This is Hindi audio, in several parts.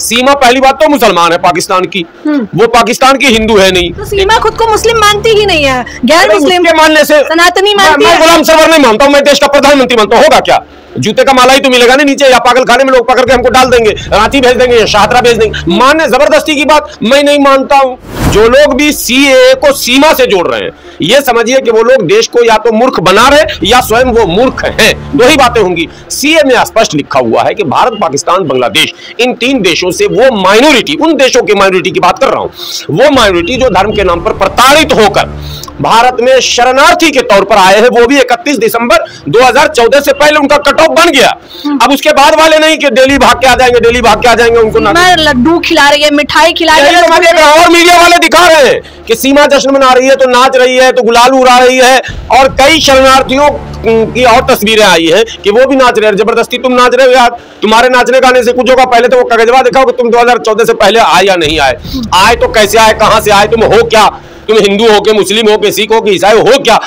सीमा पहली बात तो मुसलमान है पाकिस्तान की, वो पाकिस्तान की हिंदू है नहीं। तो सीमा खुद को मुस्लिम मानती ही नहीं है, गैर मुस्लिम मानने से सनातनी मानती है। मैं गुलाम सरवर नहीं मानता हूँ, मैं देश का प्रधानमंत्री मानता हूँ। होगा क्या, जूते का माला ही तो मिलेगा नहीं नीचे, या पागल खाने में लोग पकड़ के हमको डाल देंगे, रांची भेज देंगे या शाहदरा भेज देंगे। मानने जबरदस्ती की बात मैं नहीं मानता हूं। जो लोग भी सीएए को सीमा से जोड़ रहे हैं, ये समझिए कि वो लोग देश को या तो मूर्ख बना रहे या स्वयं वो मूर्ख हैं, दो ही बातें होंगी। सीए में स्पष्ट लिखा हुआ है कि भारत, पाकिस्तान, बांग्लादेश, इन 3 देशों से वो माइनॉरिटी, उन देशों की माइनॉरिटी की बात कर रहा हूं, वो माइनॉरिटी जो धर्म के नाम पर प्रताड़ित होकर भारत में शरणार्थी के तौर पर आए हैं, वो भी 31 दिसंबर 2014 से पहले उनका कट ऑफ बन गया। अब उसके बाद वाले नहीं कि दिल्ली भाग के आ जाएंगे, दिल्ली भाग के आ जाएंगे, उनको लड्डू खिला रही है, मिठाई खिला रही है। और मीडिया वाले दिखा रहे हैं कि सीमा जश्न मना रही है तो नाच रही है, तो गुलाल उड़ा रही है, और कई शरणार्थियों की और तस्वीरें आई हैं कि वो भी नाच रहे हैं। जबरदस्ती तुम नाच रहे हो यार, तुम्हारे नाचने गाने से कुछ होगा। पहले तो वो कागजवा दिखाओ कि तुम 2014 से पहले आए या नहीं आए, आए तो कैसे आए, कहां से आए, तुम हो क्या, तुम हिंदू हो के, मुस्लिम हो के, सिख हो के, ईसाई हो क्या।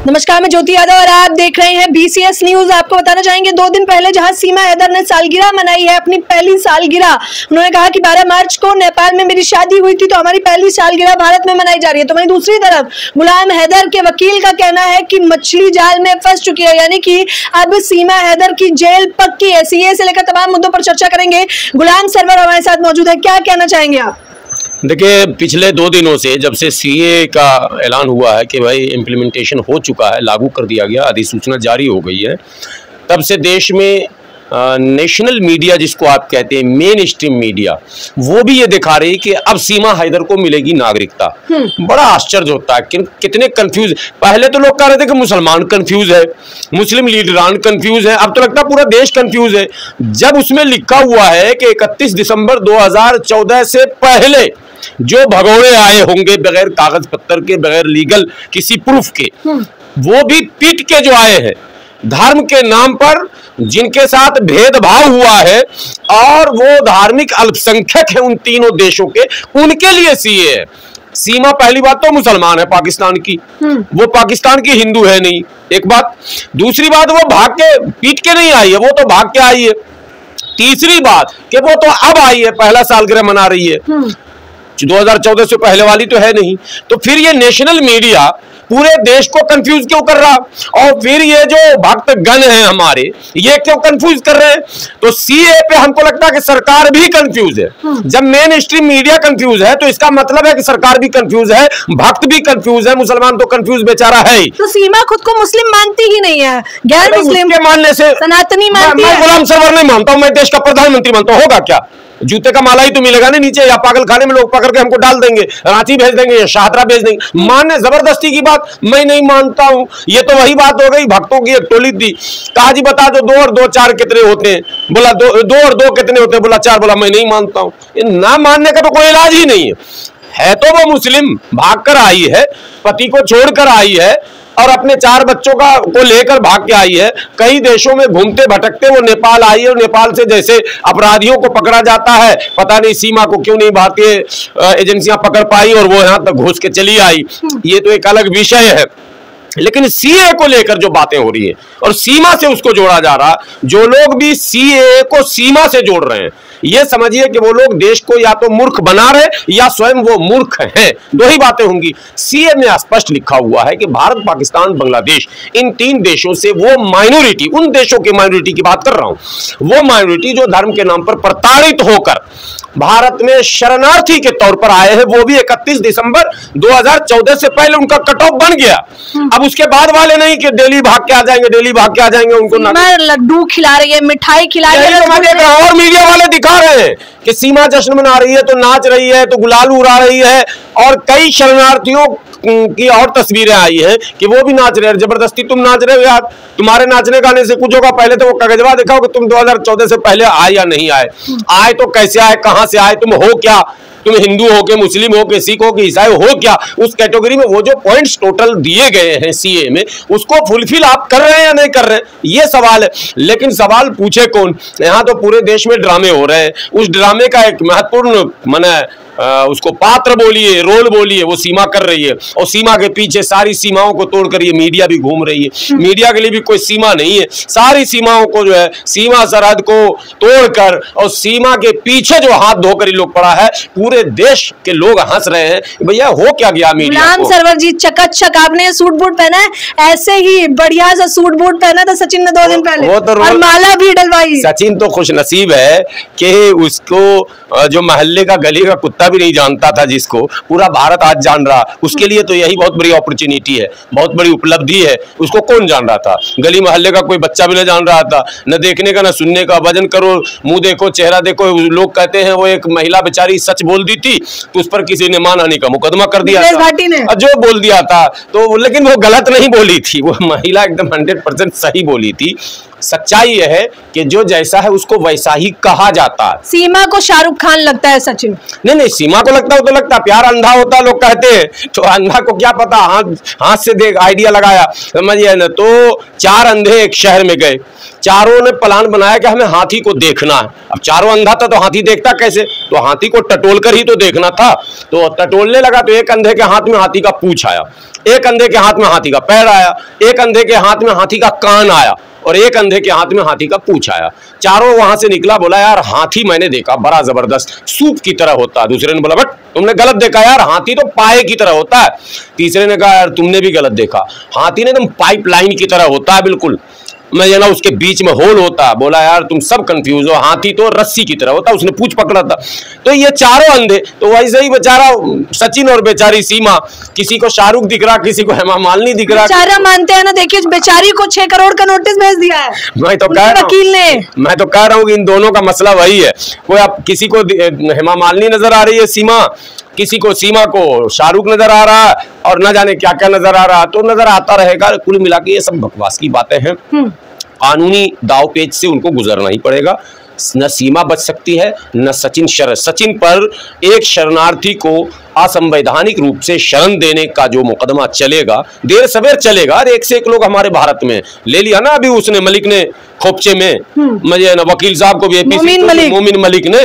नमस्कार, मैं ज्योति यादव और आप देख रहे हैं बीसीएस न्यूज। आपको बताना चाहेंगे 2 दिन पहले जहां सीमा हैदर ने सालगिरह मनाई है, अपनी पहली सालगिरह। उन्होंने कहा कि 12 मार्च को नेपाल में मेरी शादी हुई थी, तो हमारी पहली सालगिरह भारत में मनाई जा रही है। तो वहीं दूसरी तरफ गुलाम हैदर के वकील का कहना है कि मछली जाल में फंस चुकी है, यानी कि अब सीमा हैदर की जेल पक्की है। सीए से लेकर तमाम मुद्दों पर चर्चा करेंगे। गुलाम सरवर हमारे साथ मौजूद है, क्या कहना चाहेंगे आप? देखिए, पिछले 2 दिनों से जब से सीए का ऐलान हुआ है कि भाई इम्प्लीमेंटेशन हो चुका है, लागू कर दिया गया, अधिसूचना जारी हो गई है, तब से देश में नेशनल मीडिया, जिसको आप कहते हैं मेन स्ट्रीम मीडिया, वो भी ये दिखा रही है कि अब सीमा हैदर को मिलेगी नागरिकता। बड़ा आश्चर्य होता है कि कितने कंफ्यूज। पहले तो लोग कह रहे थे कि मुसलमान कंफ्यूज है, मुस्लिम लीडरान कंफ्यूज है, अब तो लगता है पूरा देश कंफ्यूज है। जब उसमें लिखा हुआ है कि 31 दिसंबर 2014 से पहले जो भगोड़े आए होंगे बगैर कागज पत्तर के, बगैर लीगल किसी प्रूफ के, वो भी पीट के जो आए हैं, धर्म के नाम पर जिनके साथ भेदभाव हुआ है, और वो धार्मिक अल्पसंख्यक है उन तीनों देशों के, उनके लिए सीए है। सीमा पहली बात तो मुसलमान है पाकिस्तान की, वो पाकिस्तान की हिंदू है नहीं, एक बात। दूसरी बात, वो भाग के पीट के नहीं आई है, वो तो भाग के आई है। तीसरी बात कि वो तो अब आई है, पहला सालगिरह मना रही है, 2014 से पहले वाली तो है नहीं। तो फिर ये नेशनल मीडिया पूरे देश को कंफ्यूज क्यों कर रहा, और फिर ये जो भक्त गण हैं हमारे, ये क्यों कंफ्यूज कर रहे हैं? तो सीए पे हमको लगता है कि सरकार भी कंफ्यूज है। जब मेन स्ट्रीम मीडिया कंफ्यूज है, तो इसका मतलब है कि सरकार भी कंफ्यूज है, भक्त भी कंफ्यूज है, मुसलमान तो कंफ्यूज बेचारा है ही। तो सीमा खुद को मुस्लिम मानती ही नहीं है, गैर मुस्लिम के मानने से सनातनी मानती है। मैं गुलाम सरवर नहीं मानता हूं, मैं देश का प्रधानमंत्री मानता हूं। होगा क्या, जूते का माला ही तो मिलेगा नहीं नीचे, या पागल खाने में लोग पकड़ के हमको डाल देंगे, रांची भेज देंगे या शाहदरा भेज देंगे। मानने जबरदस्ती की बात मैं नहीं मानता हूं। ये तो वही बात हो गई, भक्तों की एक टोली थी, कहा जी बता दो 2 और 2 4 कितने होते हैं, बोला 2 और 2 कितने होते हैं, बोला 4, बोला मैं नहीं मानता हूं। ये ना मानने का तो कोई इलाज ही नहीं है तो वो मुस्लिम भाग कर आई है, पति को छोड़कर आई है, और अपने 4 बच्चों को लेकर भाग के आई है। कई देशों में घूमते भटकते वो नेपाल आई है, और नेपाल से जैसे अपराधियों को पकड़ा जाता है, पता नहीं सीमा को क्यों नहीं भारतीय एजेंसियां पकड़ पाई, और वो यहां तक घुस के चली आई। ये तो एक अलग विषय है। लेकिन सीए को लेकर जो बातें हो रही है, और सीमा से उसको जोड़ा जा रहा, जो लोग भी सीए को सीमा से जोड़ रहे हैं, ये समझिए कि वो लोग देश को या तो मूर्ख बना रहे या स्वयं वो मूर्ख हैं, दो ही बातें होंगी। सीए में स्पष्ट लिखा हुआ है कि भारत, पाकिस्तान, बांग्लादेश, इन 3 देशों से वो माइनॉरिटी, उन देशों की माइनॉरिटी की बात कर रहा हूं, वो माइनॉरिटी जो धर्म के नाम पर प्रताड़ित होकर भारत में शरणार्थी के तौर पर आए हैं, वो भी 31 दिसंबर 2014 से पहले उनका कट ऑफ बन गया। अब उसके बाद वाले नहीं कि दिल्ली भाग के आ जाएंगे, दिल्ली भाग के आ जाएंगे, उनको लड्डू खिला रही है, मिठाई खिला रही है। और मीडिया वाले दिखा रहे हैं कि सीमा जश्न मना रही है, तो नाच रही है, तो गुलाल उड़ा रही है, और कई शरणार्थियों की और तस्वीरें आई हैं कि वो भी नाच रहे हैं। जबरदस्ती तुम नाच रहे हो यार, तुम्हारे नाचने गाने से कुछ होगा। पहले तो वो कागजवा दिखाओ कि तुम 2014 से पहले आए या नहीं आए, आए तो कैसे आए, कहां से आए, तुम हो क्या, तुम हिंदू हो के, मुस्लिम हो के, सिख हो के, ईसाई हो क्या। उस कैटेगरी में वो जो पॉइंट्स टोटल दिए गए हैं सीए में, उसको फुलफिल आप कर रहे हैं या नहीं कर रहे हैं, ये सवाल है। लेकिन सवाल पूछे कौन? यहाँ तो पूरे देश में ड्रामे हो रहे हैं। उस ड्रामे का एक महत्वपूर्ण उसको पात्र बोलिए, रोल बोलिए, वो सीमा कर रही है। और सीमा के पीछे सारी सीमाओं को तोड़कर ये मीडिया भी घूम रही है। मीडिया के लिए भी कोई सीमा नहीं है, सारी सीमाओं को जो है, सीमा सरहद को तोड़कर और सीमा के पीछे जो हाथ धोकर लोग पड़ा है, पूरे देश के लोग हंस रहे हैं। भैया हो क्या गया मीडिया को? सरवर जी चकाचक आपने सूट बूट पहना है, ऐसे ही बढ़िया सा सूट बूट पहना था सचिन ने 2 दिन पहले, और माला भी डलवाई। सचिन तो खुशनसीब है कि उसको जो मोहल्ले का गली का कुत्ता भी नहीं जानता था, जिसको पूरा भारत आज जान रहा, उसके लिए तो यही बहुत बड़ी अपॉर्चुनिटी है, बहुत बड़ी उपलब्धि है। उसको कौन जान रहा था? गली मोहल्ले का कोई बच्चा भी नहीं जान रहा था, न देखने का न सुनने का। वजन करो, मुंह देखो, चेहरा देखो। लोग कहते हैं वो एक महिला बेचारी सच बोल दी थी तो उस पर किसी ने मानहानि का मुकदमा कर दिया था, जो बोल दिया था तो, लेकिन वो गलत नहीं बोली थी, वो महिला एकदम 100% सही बोली थी। सच्चाई यह है कि जो जैसा है उसको वैसा ही कहा जाता है। सीमा को शाहरुख खान लगता है सचिन? नहीं, सीमा को लगता हो तो लगता, प्यार अंधा होता लोग कहते हैं, तो अंधा को क्या पता, हाथ से देख आइडिया लगाया, समझिए ना। तो 4 अंधे एक शहर में गए, चारों ने प्लान बनाया कि हमें हाथी को देखना है। अब चारों अंधा था तो हाथी देखता कैसे? तो हाथी को टटोल कर ही तो देखना था। तो टटोलने लगा तो एक अंधे के हाथ में हाथी का पूंछ आया, एक अंधे के हाथ में हाथी का पैर आया, एक अंधे के हाथ में हाथी का कान आया और एक अंधे के हाथ में हाथी का पूंछ आया। चारों वहां से निकला, बोला यार हाथी मैंने देखा बड़ा जबरदस्त, सूप की तरह होता है। दूसरे ने बोला बट तुमने गलत देखा यार, हाथी तो पाए की तरह होता है। तीसरे ने कहा यार तुमने भी गलत देखा, हाथी ने एकदम पाइपलाइन की तरह होता है, बिल्कुल मैं ना उसके बीच में होल होता है। बोला यार तुम सब कंफ्यूज हो, हाथी तो रस्सी की तरह होता, उसने पूंछ पकड़ा था। तो ये चारों अंधे, तो वैसे ही बेचारा सचिन और बेचारी सीमा, किसी को शाहरुख दिख रहा, किसी को हेमा मालिनी दिख रहा। बेचारा मानते हैं ना, देखिए बेचारी को 6 करोड़ का नोटिस भेज दिया है मैं तो कह रहा वकील ने। मैं तो कह रहा हूँ कि इन दोनों का मसला वही है। कोई आप किसी को हेमा मालिनी नजर आ रही है सीमा, किसी को सीमा को शाहरुख नजर आ रहा है, और न जाने क्या क्या नजर आ रहा, तो नजर आता रहेगा। कुल मिला के ये सब बकवास की बातें हैं। कानूनी दावपेच से उनको गुजरना ही पड़ेगा। न सीमा बच सकती है न सचिन। सचिन पर एक शरणार्थी को असंवैधानिक रूप से शरण देने का जो मुकदमा चलेगा, देर सवेर चलेगा। एक से एक लोग हमारे भारत में ले लिया ना, अभी उसने मलिक ने खोपचे में, मुझे ना वकील साहब को भी, मोमिन मलिक ने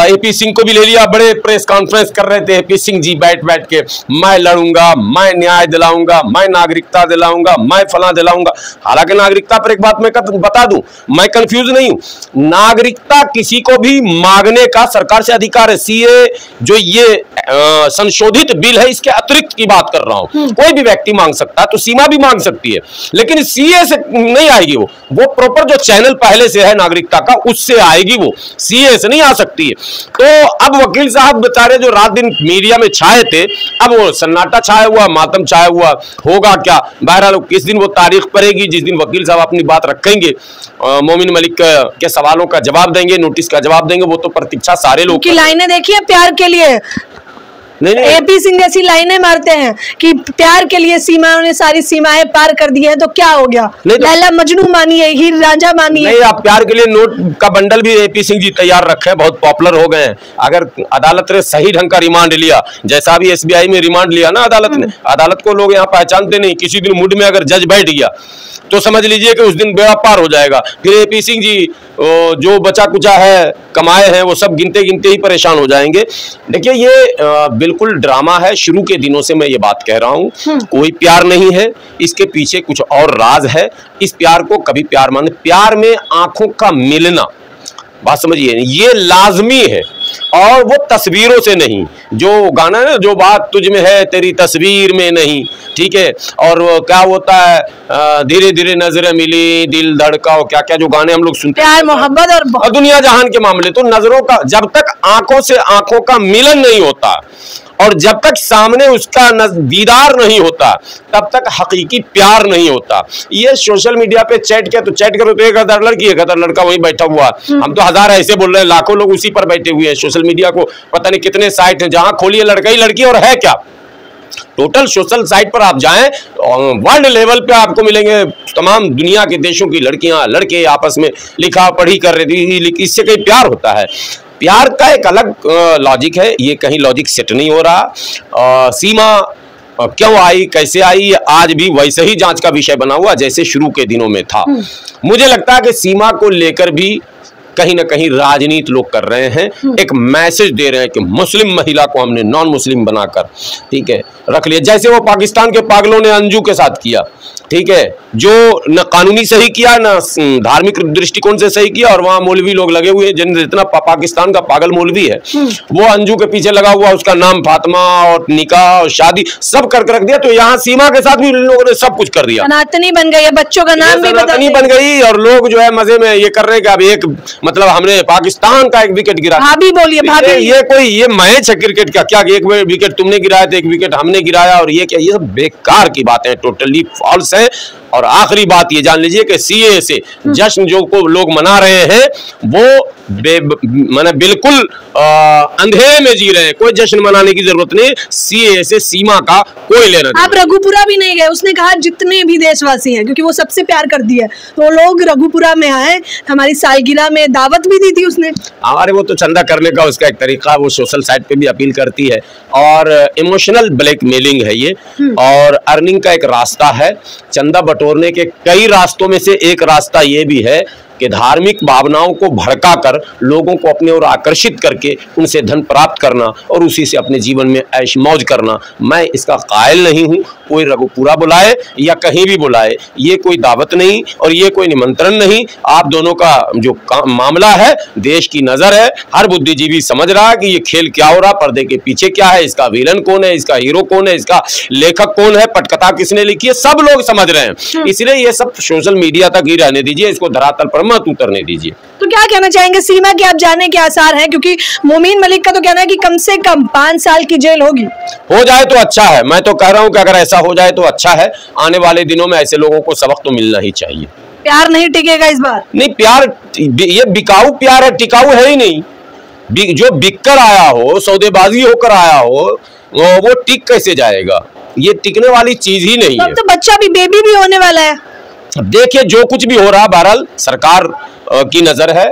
एपी सिंह को भी ले लिया। बड़े प्रेस कॉन्फ्रेंस कर रहे थे एपी सिंह जी बैठ के, मैं लड़ूंगा, मैं न्याय दिलाऊंगा, मैं नागरिकता दिलाऊंगा, मैं फला दिलाऊंगा। हालांकि नागरिकता पर एक बात मैं बता दूं, मैं कंफ्यूज नहीं हूं। नागरिकता किसी को भी मांगने का सरकार से अधिकार है। सीए जो ये संशोधित बिल है, इसके अतिरिक्त की बात कर रहा हूं। कोई भी व्यक्ति मांग सकता है, तो सीमा भी मांग सकती है, लेकिन सीए से नहीं आएगी। वो प्रॉपर जो चैनल पहले से है नागरिकता का, उससे आएगी, वो सीए से नहीं आ सकती है। तो अब वकील साहब बेचारे जो रात दिन मीडिया में छाए थे, अब वो सन्नाटा छाया हुआ, मातम छाया हुआ, होगा क्या? बहरहाल किस दिन वो तारीख पड़ेगी जिस दिन वकील साहब अपनी बात रखेंगे, मोमिन मलिक के सवालों का जवाब देंगे, नोटिस का जवाब देंगे। वो तो प्रतीक्षा सारे लोग की लाइनें देखिए प्यार के लिए, नहीं। एपी सिंह जैसी लाइनें मारते हैं कि प्यार के लिए सीमाओं ने सारी सीमाएं पार कर दी है, तो क्या हो गया? लैला मजनू मानिए, हीर रांझा मानिए। नहीं, आप प्यार के लिए नोट का बंडल भी एपी सिंह जी तैयार रखे हैं, बहुत पॉपुलर हो गए हैं। अगर अदालत ने सही ढंग का रिमांड लिया, जैसा भी एसबीआई में रिमांड लिया ना अदालत ने, अदालत को लोग यहाँ पहचानते नहीं। किसी दिन मूड में अगर जज बैठ गया तो समझ लीजिए कि उस दिन बेड़ा पार हो जाएगा। फिर एपी सिंह जी जो बचा कुचा है, कमाए हैं, वो सब गिनते गिनते ही परेशान हो जाएंगे। देखिए ये बिल्कुल ड्रामा है। शुरू के दिनों से मैं ये बात कह रहा हूँ, कोई प्यार नहीं है, इसके पीछे कुछ और राज है। इस प्यार को कभी प्यार माने, प्यार में आंखों का मिलना, बात समझिए, ये लाजमी है, और वो तस्वीरों से नहीं। जो गाना है ना, जो बात तुझ में है तेरी तस्वीर में नहीं, ठीक है। और वो क्या होता है, धीरे धीरे नजरें मिली, दिल धड़का, और क्या क्या जो गाने हम लोग सुनते हैं, प्यार मोहब्बत और दुनिया जहान के मामले। तो नजरों का, जब तक आंखों से आंखों का मिलन नहीं होता और जब तक सामने उसका दीदार नहीं होता, तब तक हकीकी प्यार नहीं होता। ये सोशल मीडिया पे चैट किया तो चैट करो तो एक अदर लड़की, एक अदर लड़का वहीं बैठा हुआ। हम तो हजार ऐसे बोल रहे हैं, लाखों लोग उसी पर बैठे हुए हैं। सोशल मीडिया को पता नहीं कितने साइट हैं, जहां खोलिए लड़का ही लड़की, और है क्या, टोटल सोशल साइट पर आप जाएं, वर्ल्ड लेवल पे आपको मिलेंगे तमाम दुनिया के देशों की लड़कियां लड़के आपस में लिखा पढ़ी कर रही थी। इससे कहीं प्यार होता है? प्यार का एक अलग लॉजिक है, ये कहीं लॉजिक सेट नहीं हो रहा। सीमा क्यों आई, कैसे आई, आज भी वैसे ही जांच का विषय बना हुआ जैसे शुरू के दिनों में था। मुझे लगता है कि सीमा को लेकर भी कहीं ना कहीं राजनीति लोग कर रहे हैं, एक मैसेज दे रहे हैं कि मुस्लिम महिला को हमने नॉन मुस्लिम बनाकर, ठीक है, रख लिया। जैसे वो पाकिस्तान के पागलों ने अंजू के साथ किया, ठीक है, जो न कानूनी सही किया न धार्मिक दृष्टिकोण से सही किया, और वहां मौलवी लोग लगे हुए, जितना पाकिस्तान का पागल मौलवी है वो अंजू के पीछे लगा हुआ, उसका नाम फातिमा और निकाह और शादी सब करके रख दिया। तो यहाँ सीमा के साथ भी लोगों ने सब कुछ कर दिया, सनातनी बन गई है, बच्चों का नाम भी सनातनी बन गई, और लोग जो है मजे में ये कर रहे हैं कि अब एक मतलब हमने पाकिस्तान का एक विकेट गिरा। भाभी बोलिए, भाभी ये मैच है क्रिकेट का क्या, एक विकेट तुमने गिराया तो एक विकेट हमने गिराया, और ये क्या, ये सब बेकार की बातें, टोटली फॉल्स है। और आखिरी बात ये जान लीजिए कि सीए से जश्न जो को लोग मना रहे हैं वो माने बिल्कुल अंधेरे में जी रहे हैं, कोई जश्न मनाने की जरूरत नहीं। सीए से सीमा का कोई लेना नहीं। आप रघुपुरा भी नहीं गए, उसने कहा जितने भी देशवासी हैं, क्योंकि वो सबसे प्यार कर दिया तो लोग रघुपुरा में आए, हमारी सालगिरह में दावत भी दी थी उसने। हमारे वो तो चंदा करने का उसका एक तरीका, वो सोशल साइट पे भी अपील करती है, और इमोशनल ब्लैकमेलिंग है ये, और अर्निंग का एक रास्ता है। चंदा बटोरने के कई रास्तों में से एक रास्ता ये भी है कि धार्मिक भावनाओं को भड़काकर लोगों को अपने ओर आकर्षित करके उनसे धन प्राप्त करना और उसी से अपने जीवन में ऐश मौज करना। मैं इसका कायल नहीं हूँ, कोई रघुपुरा बुलाए या कहीं भी बुलाए, ये कोई दावत नहीं और ये कोई निमंत्रण नहीं। आप दोनों का जो मामला है, देश की नज़र है, हर बुद्धिजीवी समझ रहा है कि ये खेल क्या हो रहा, पर्दे के पीछे क्या है, इसका विलन कौन है, इसका हीरो कौन है, इसका लेखक कौन है, पटकथा किसने लिखी है, सब लोग समझ रहे हैं। इसलिए ये सब सोशल मीडिया तक ही रहने दीजिए, इसको धरातल पर मत उतरने दीजिए। तो क्या कहना चाहेंगे, सीमा के आप जाने के आसार हैं? क्योंकि मोमीन मलिक का तो कहना है कि कम से कम 5 साल की जेल होगी। हो जाए तो अच्छा है, मैं तो कह रहा हूं कि अगर ऐसा हो जाए तो अच्छा है। आने वाले दिनों में ऐसे लोगों को सबक तो मिलना ही चाहिए। प्यार नहीं टिकेगा इस बार? नहीं, प्यार ये बिकाऊ प्यार है, टिकाऊ है ही नहीं। जो बिककर आया हो, सौदेबाजी होकर आया हो, वो टिक कैसे जाएगा? ये टिकने वाली चीज ही नहीं है। तो बच्चा भी, बेबी भी होने वाला है। देखिए जो कुछ भी हो रहा, बहरहाल सरकार की नजर है,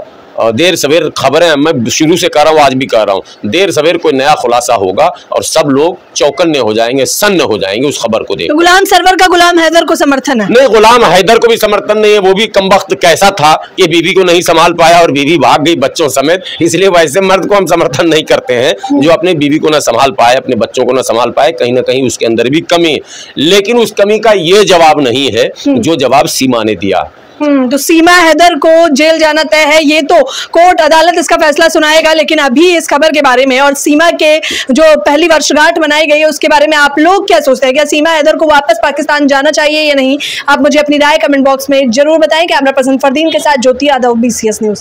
देर सवेर खबरें, मैं शुरू से कह रहा हूँ, आज भी कह रहा हूँ, देर सवेर कोई नया खुलासा होगा और सब लोग चौकन्ने हो जाएंगे, सन्न हो जाएंगे उस खबर को देख। तो गुलाम सरवर का गुलाम हैदर को समर्थन है? नहीं, गुलाम हैदर को भी समर्थन नहीं है। वो भी कमबख्त कैसा था कि बीवी को नहीं संभाल पाया और बीवी भाग गई बच्चों समेत, इसलिए वैसे मर्द को हम समर्थन नहीं करते हैं जो अपने बीवी को ना संभाल पाए, अपने बच्चों को ना संभाल पाए। कहीं ना कहीं उसके अंदर भी कमी है, लेकिन उस कमी का ये जवाब नहीं है जो जवाब सीमा ने दिया। तो सीमा हैदर को जेल जाना तय है, ये तो कोर्ट अदालत इसका फैसला सुनाएगा। लेकिन अभी इस खबर के बारे में और सीमा के जो पहली वर्षगांठ मनाई गई है उसके बारे में आप लोग क्या सोचते हैं? क्या सीमा हैदर को वापस पाकिस्तान जाना चाहिए या नहीं? आप मुझे अपनी राय कमेंट बॉक्स में जरूर बताएं। कैमरा पर्सन फरदीन के साथ ज्योति यादव, BCS न्यूज।